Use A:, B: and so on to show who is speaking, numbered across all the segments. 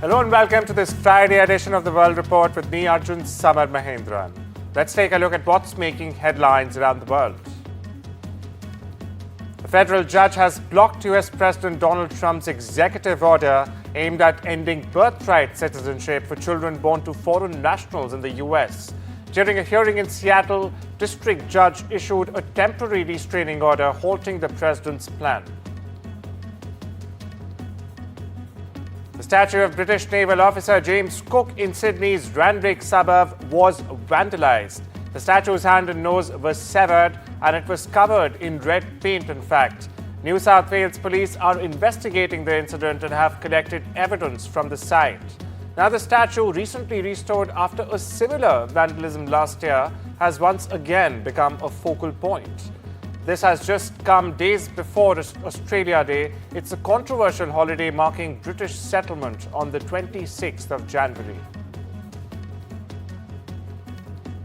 A: Hello and welcome to this Friday edition of the World Report with me, Arjun Samar Mahendran. Let's take a look at what's making headlines around the world. A federal judge has blocked US President Donald Trump's executive order aimed at ending birthright citizenship for children born to foreign nationals in the US. During a hearing in Seattle, district judge issued a temporary restraining order halting the president's plan. The statue of British naval officer James Cook in Sydney's Randwick suburb was vandalized. The statue's hand and nose were severed and it was covered in red paint, in fact. New South Wales police are investigating the incident and have collected evidence from the site. Now, the statue, recently restored after a similar vandalism last year, has once again become a focal point. This has just come days before Australia Day. It's a controversial holiday marking British settlement on the 26th of January.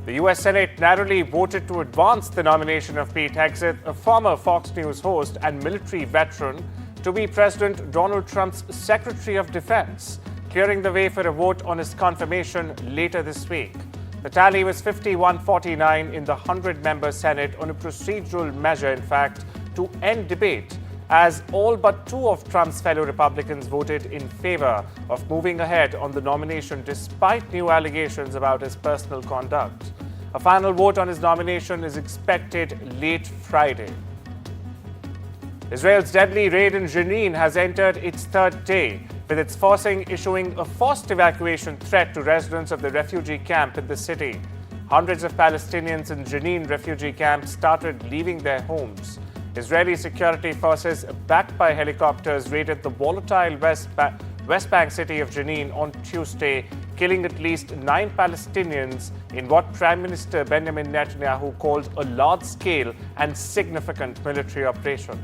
A: The US Senate narrowly voted to advance the nomination of Pete Hegseth, a former Fox News host and military veteran, to be President Donald Trump's Secretary of Defense, clearing the way for a vote on his confirmation later this week. The tally was 51-49 in the 100-member Senate on a procedural measure, in fact, to end debate, as all but two of Trump's fellow Republicans voted in favor of moving ahead on the nomination despite new allegations about his personal conduct. A final vote on his nomination is expected late Friday. Israel's deadly raid in Jenin has entered its third day, with its forcing issuing a forced evacuation threat to residents of the refugee camp in the city. Hundreds of Palestinians in Jenin refugee camp started leaving their homes. Israeli security forces, backed by helicopters, raided the volatile West Bank city of Jenin on Tuesday, killing at least 9 Palestinians in what Prime Minister Benjamin Netanyahu called a large-scale and significant military operation.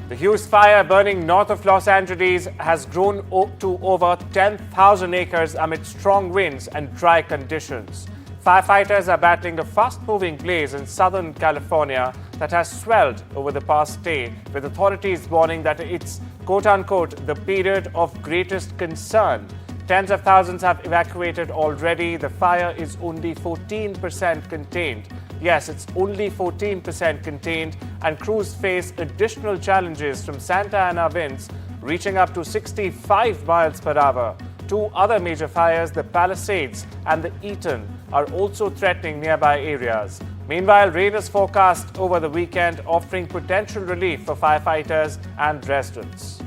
A: The huge fire burning north of Los Angeles has grown to over 10,000 acres amid strong winds and dry conditions. Firefighters are battling a fast-moving blaze in Southern California that has swelled over the past day, with authorities warning that it's, quote-unquote, the period of greatest concern. Tens of thousands have evacuated already. The fire is only 14% contained. Yes, it's only 14% contained, and crews face additional challenges from Santa Ana winds reaching up to 65 miles per hour. Two other major fires, the Palisades and the Eaton, are also threatening nearby areas. Meanwhile, rain is forecast over the weekend, offering potential relief for firefighters and residents.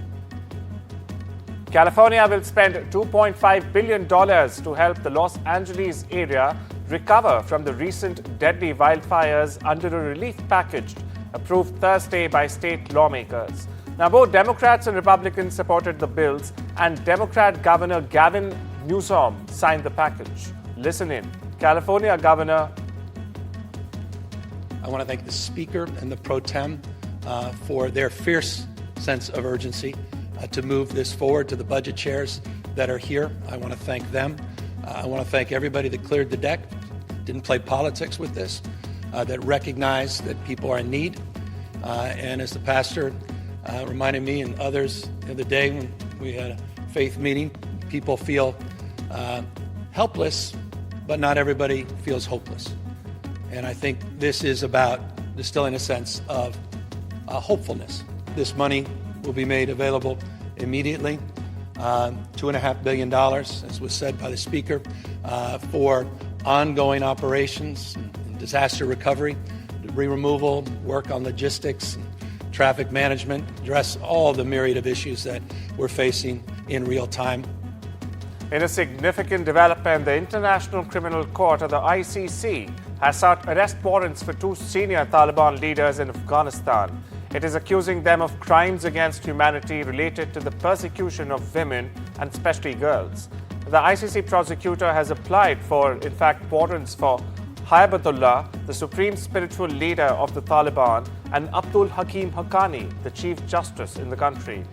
A: California will spend $2.5 billion to help the Los Angeles area recover from the recent deadly wildfires under a relief package approved Thursday by state lawmakers. Now, both Democrats and Republicans supported the bills, and Democrat Governor Gavin Newsom signed the package. Listen in. California Governor.
B: I want to thank the Speaker and the Pro Tem for their fierce sense of urgency to move this forward, to the budget chairs that are here. I want to thank them. I want to thank everybody that cleared the deck, didn't play politics with this, that recognized that people are in need. And as the pastor reminded me and others the other day when we had a faith meeting, people feel helpless, but not everybody feels hopeless. And I think this is about distilling a sense of hopefulness. This money will be made available immediately, $2.5 billion, as was said by the Speaker, for ongoing operations and disaster recovery, debris removal, work on logistics, and traffic management, address all the myriad of issues that we're facing in real time.
A: In a significant development, the International Criminal Court, or the ICC, has sought arrest warrants for 2 senior Taliban leaders in Afghanistan. It is accusing them of crimes against humanity related to the persecution of women and especially girls. The ICC prosecutor has applied for, in fact, warrants for Hibatullah, the supreme spiritual leader of the Taliban, and Abdul Hakim Haqqani, the chief justice in the country.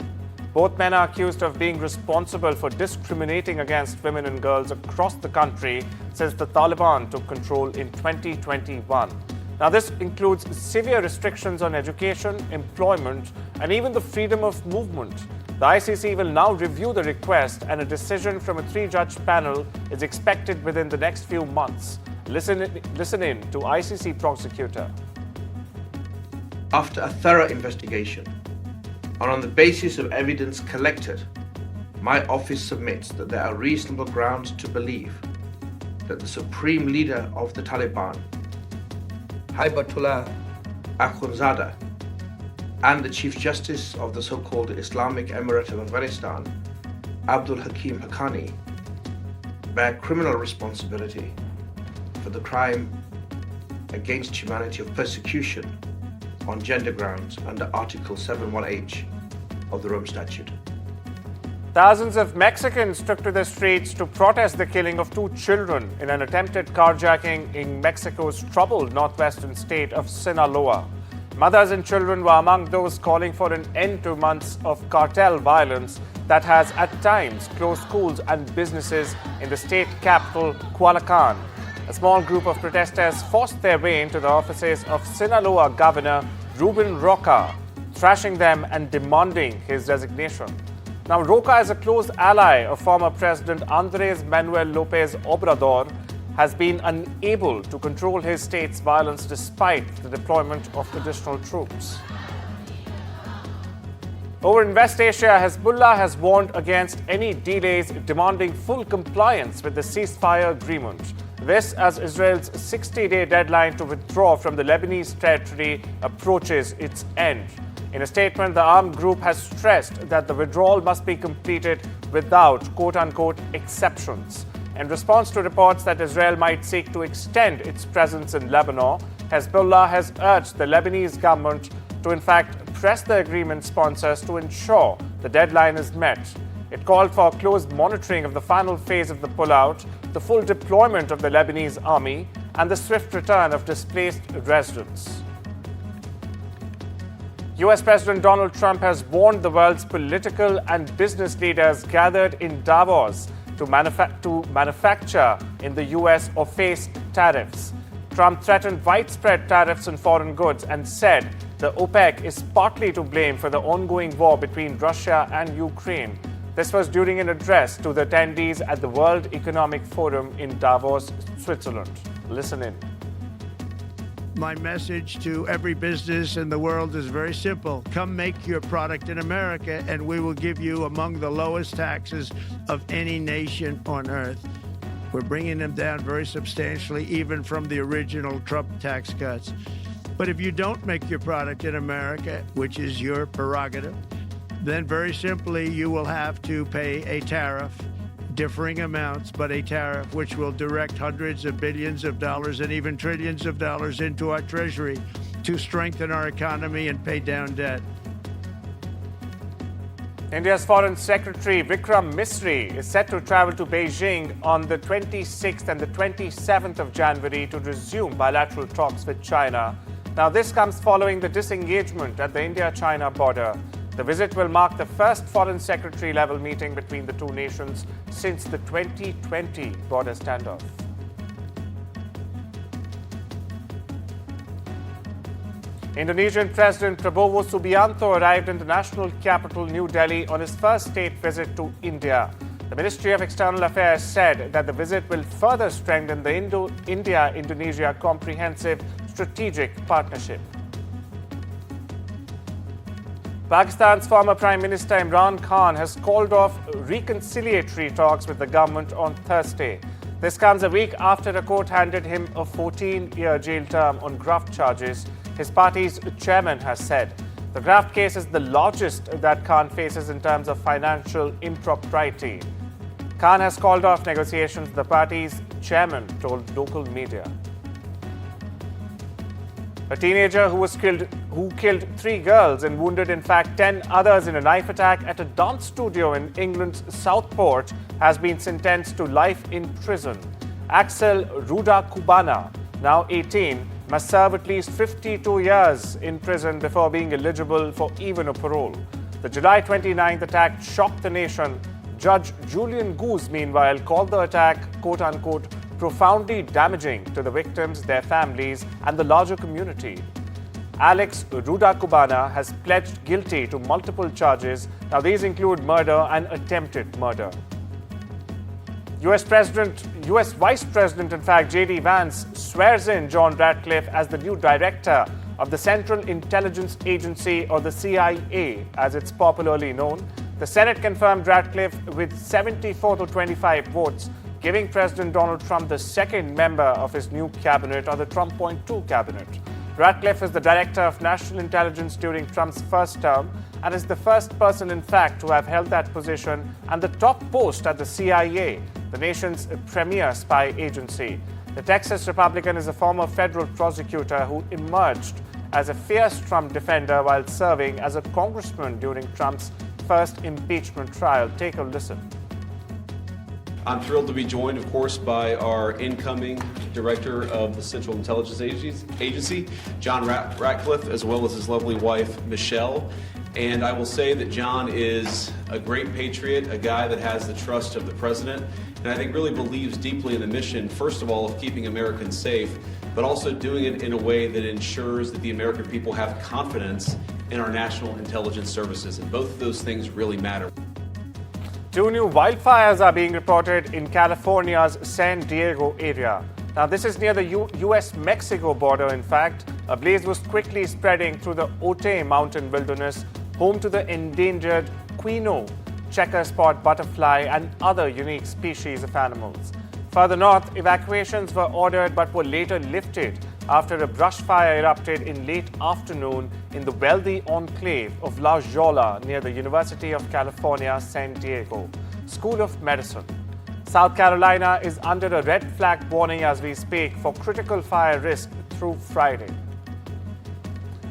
A: Both men are accused of being responsible for discriminating against women and girls across the country since the Taliban took control in 2021. Now, this includes severe restrictions on education, employment, and even the freedom of movement. The ICC will now review the request, and a decision from a 3-judge panel is expected within the next few months. Listen in to ICC prosecutor.
C: After a thorough investigation, and on the basis of evidence collected, my office submits that there are reasonable grounds to believe that the supreme leader of the Taliban, Hibatullah Akhundzada, and the Chief Justice of the so-called Islamic Emirate of Afghanistan, Abdul Hakim Haqqani, bear criminal responsibility for the crime against humanity of persecution on gender grounds under Article 71H of the Rome Statute.
A: Thousands of Mexicans took to the streets to protest the killing of 2 children in an attempted carjacking in Mexico's troubled northwestern state of Sinaloa. Mothers and children were among those calling for an end to months of cartel violence that has at times closed schools and businesses in the state capital, Culiacan. A small group of protesters forced their way into the offices of Sinaloa Governor Ruben Roca, thrashing them and demanding his resignation. Now, Roca is a close ally of former President Andrés Manuel López Obrador, has been unable to control his state's violence despite the deployment of additional troops. Over in West Asia, Hezbollah has warned against any delays, demanding full compliance with the ceasefire agreement. This as Israel's 60-day deadline to withdraw from the Lebanese territory approaches its end. In a statement, the armed group has stressed that the withdrawal must be completed without quote-unquote exceptions. In response to reports that Israel might seek to extend its presence in Lebanon, Hezbollah has urged the Lebanese government to in fact press the agreement sponsors to ensure the deadline is met. It called for close monitoring of the final phase of the pullout, the full deployment of the Lebanese army, and the swift return of displaced residents. US President Donald Trump has warned the world's political and business leaders gathered in Davos to manufacture in the US or face tariffs. Trump threatened widespread tariffs on foreign goods and said the OPEC is partly to blame for the ongoing war between Russia and Ukraine. This was during an address to the attendees at the World Economic Forum in Davos, Switzerland. Listen in.
D: My message to every business in the world is very simple. Come make your product in America, and we will give you among the lowest taxes of any nation on earth. We're bringing them down very substantially, even from the original Trump tax cuts. But if you don't make your product in America, which is your prerogative, then very simply you will have to pay a tariff, differing amounts, but a tariff which will direct hundreds of billions of dollars and even trillions of dollars into our treasury to strengthen our economy and pay down debt.
A: India's Foreign Secretary Vikram Misri is set to travel to Beijing on the 26th and the 27th of January to resume bilateral talks with China. Now, this comes following the disengagement at the India-China border. The visit will mark the first Foreign Secretary-level meeting between the two nations since the 2020 border standoff. Indonesian President Prabowo Subianto arrived in the national capital, New Delhi, on his first state visit to India. The Ministry of External Affairs said that the visit will further strengthen the India-Indonesia Comprehensive Strategic Partnership. Pakistan's former Prime Minister Imran Khan has called off reconciliatory talks with the government on Thursday. This comes a week after a court handed him a 14-year jail term on graft charges, his party's chairman has said. The graft case is the largest that Khan faces in terms of financial impropriety. Khan has called off negotiations, the party's chairman told local media. A teenager who killed 3 girls and wounded in fact 10 others in a knife attack at a dance studio in England's Southport has been sentenced to life in prison. Axel Ruda Kubana, now 18, must serve at least 52 years in prison before being eligible for even a parole. The July 29th attack shocked the nation. Judge Julian Goose, meanwhile, called the attack, quote-unquote, profoundly damaging to the victims, their families, and the larger community. Alex Rudakubana has pledged guilty to multiple charges. Now, these include murder and attempted murder. US Vice President, in fact, J.D. Vance swears in John Ratcliffe as the new director of the Central Intelligence Agency, or the CIA, as it's popularly known. The Senate confirmed Ratcliffe with 74 to 25 votes, giving President Donald Trump the second member of his new cabinet, or the Trump.2 cabinet. Ratcliffe is the director of national intelligence during Trump's first term and is the first person, in fact, to have held that position and the top post at the CIA, the nation's premier spy agency. The Texas Republican is a former federal prosecutor who emerged as a fierce Trump defender while serving as a congressman during Trump's first impeachment trial. Take a listen.
E: I'm thrilled to be joined, of course, by our incoming director of the Central Intelligence Agency, John Ratcliffe, as well as his lovely wife, Michelle. And I will say that John is a great patriot, a guy that has the trust of the president, and I think really believes deeply in the mission, first of all, of keeping Americans safe, but also doing it in a way that ensures that the American people have confidence in our national intelligence services. And both of those things really matter.
A: 2 new wildfires are being reported in California's San Diego area. Now, this is near the US-Mexico border, in fact. A blaze was quickly spreading through the Otay mountain wilderness, home to the endangered quino, checker spot butterfly, and other unique species of animals. Further north, evacuations were ordered but were later lifted after a brush fire erupted in late afternoon in the wealthy enclave of La Jolla near the University of California, San Diego School of Medicine. South Carolina is under a red flag warning as we speak for critical fire risk through Friday.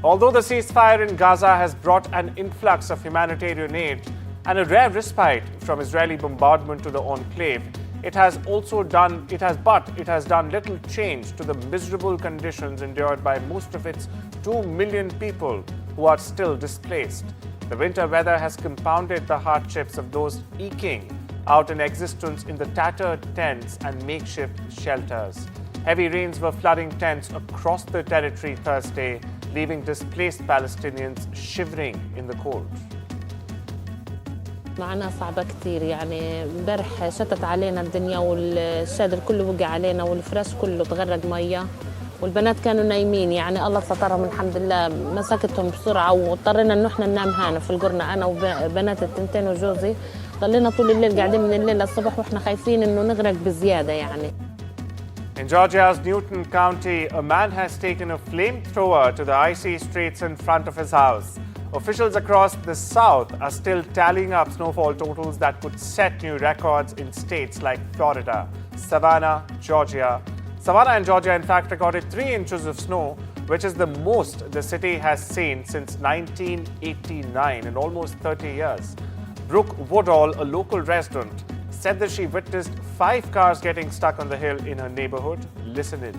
A: Although the ceasefire in Gaza has brought an influx of humanitarian aid and a rare respite from Israeli bombardment to the enclave, it has done little change to the miserable conditions endured by most of its 2 million people who are still displaced. The winter weather has compounded the hardships of those eking out an existence in the tattered tents and makeshift shelters. Heavy rains were flooding tents across the territory Thursday, leaving displaced Palestinians shivering in the cold.
F: معنا صعبة كتير، يعني امبارح شتت علينا الدنيا والشادر كله وقع علينا والفراش كله تغرق مية والبنات كانوا نايمين، يعني الله سترهم الحمد لله مسكتهم بسرعة واضطرينا انه احنا ننام هنا في القرنة انا وبنات التنتين وجوزي. ضلينا طول الليل قاعدين من الليل للصبح واحنا خايفين انه نغرق بزيادة يعني.
A: In Georgia's Newton County, a man has taken a flamethrower to the icy streets in front of his house. Officials across the south are still tallying up snowfall totals that could set new records in states like Florida, Savannah, Georgia. Savannah and Georgia, in fact, recorded 3 inches of snow, which is the most the city has seen since 1989 in almost 30 years. Brooke Woodall, a local resident, said that she witnessed 5 cars getting stuck on the hill in her neighborhood. Listen in.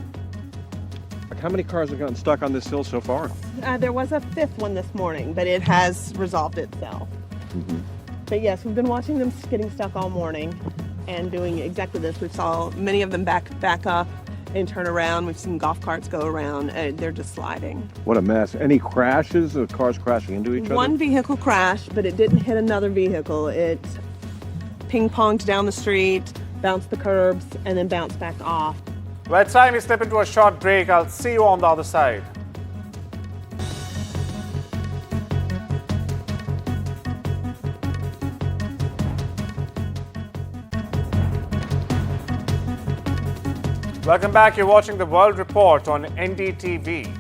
G: How many cars have gotten stuck on this hill so far?
H: There was a 5th one this morning, but it has resolved itself. But yes, we've been watching them getting stuck all morning and doing exactly this. We saw many of them back up and turn around. We've seen golf carts go around. They're just sliding.
G: What a mess. Any crashes of cars crashing into each other?
H: One vehicle crashed, but it didn't hit another vehicle. It ping-ponged down the street, bounced the curbs, and then bounced back off.
A: Well, it's time we slip into a short break. I'll see you on the other side. Welcome back. You're watching The World Report on NDTV.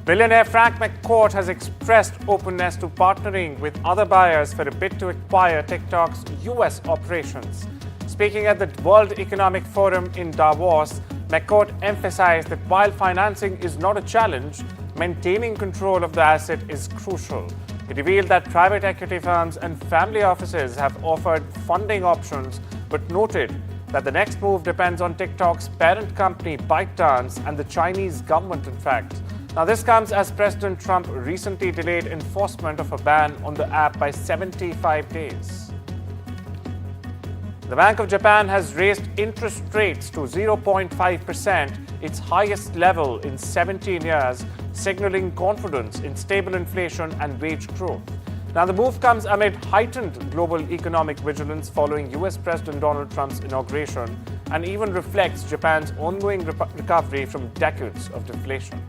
A: Billionaire Frank McCourt has expressed openness to partnering with other buyers for a bid to acquire TikTok's US operations. Speaking at the World Economic Forum in Davos, McCourt emphasized that while financing is not a challenge, maintaining control of the asset is crucial. He revealed that private equity firms and family offices have offered funding options, but noted that the next move depends on TikTok's parent company ByteDance and the Chinese government, in fact. Now, this comes as President Trump recently delayed enforcement of a ban on the app by 75 days. The Bank of Japan has raised interest rates to 0.5%, its highest level in 17 years, signaling confidence in stable inflation and wage growth. Now, the move comes amid heightened global economic vigilance following US President Donald Trump's inauguration and even reflects Japan's ongoing recovery from decades of deflation.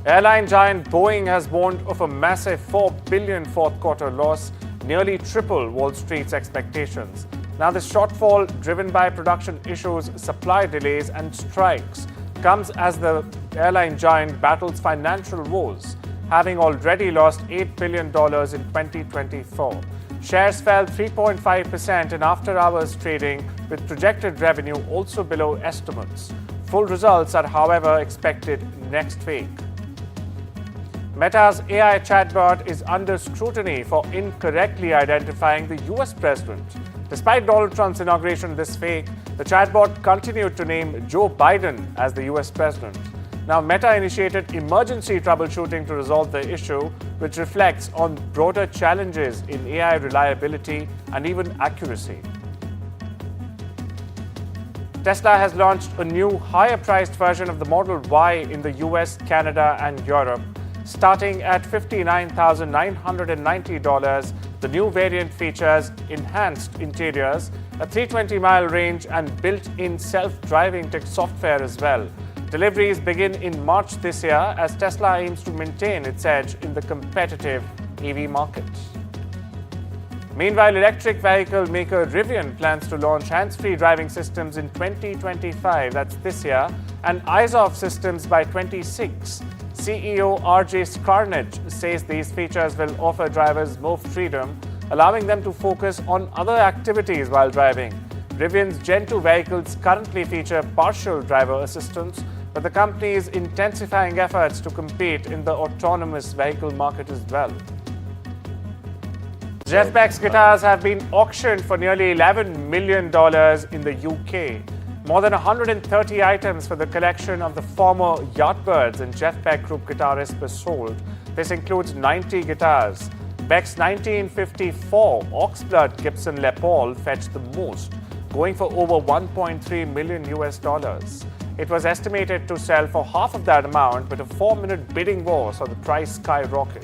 A: Airline giant Boeing has warned of a massive $4 billion fourth quarter loss, nearly triple Wall Street's expectations. Now, this shortfall, driven by production issues, supply delays, and strikes, comes as the airline giant battles financial woes, having already lost $8 billion in 2024. Shares fell 3.5% in after-hours trading, with projected revenue also below estimates. Full results are, however, expected next week. Meta's AI chatbot is under scrutiny for incorrectly identifying the US president. Despite Donald Trump's inauguration this week, the chatbot continued to name Joe Biden as the US president. Now, Meta initiated emergency troubleshooting to resolve the issue, which reflects on broader challenges in AI reliability and even accuracy. Tesla has launched a new, higher-priced version of the Model Y in the US, Canada, and Europe. Starting at $59,990, the new variant features enhanced interiors, a 320-mile range, and built-in self-driving tech software as well. Deliveries begin in March this year as Tesla aims to maintain its edge in the competitive EV market. Meanwhile, electric vehicle maker Rivian plans to launch hands-free driving systems in 2025, that's this year, and eyes-off systems by 26. CEO RJ Scarnage says these features will offer drivers more freedom, allowing them to focus on other activities while driving. Rivian's Gen 2 vehicles currently feature partial driver assistance, but the company is intensifying efforts to compete in the autonomous vehicle market as well. Jeff Beck's guitars have been auctioned for nearly $11 million in the UK. More than 130 items for the collection of the former Yardbirds and Jeff Beck Group guitarists were sold. This includes 90 guitars. Beck's 1954 Oxblood Gibson Les Paul fetched the most, going for over $1.3 million. It was estimated to sell for half of that amount, but a 4-minute bidding war saw the price skyrocket.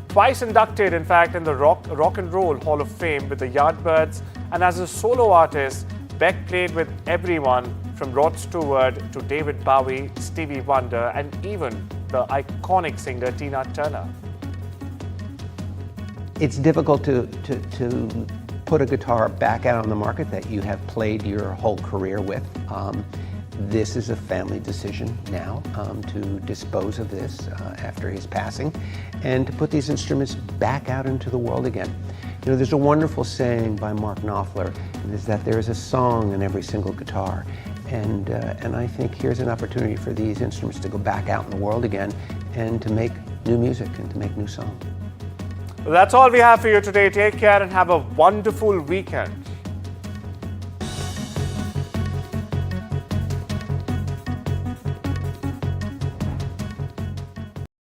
A: Twice inducted, in fact, in the Rock and Roll Hall of Fame with the Yardbirds, and as a solo artist, Beck played with everyone from Rod Stewart to David Bowie, Stevie Wonder, and even the iconic singer Tina Turner.
I: It's difficult to put a guitar back out on the market that you have played your whole career with. This is a family decision now to dispose of this after his passing and to put these instruments back out into the world again. You know, there's a wonderful saying by Mark Knopfler, is that there is a song in every single guitar. And I think here's an opportunity for these instruments to go back out in the world again and to make new music and to make new songs.
A: Well, that's all we have for you today. Take care and have a wonderful weekend.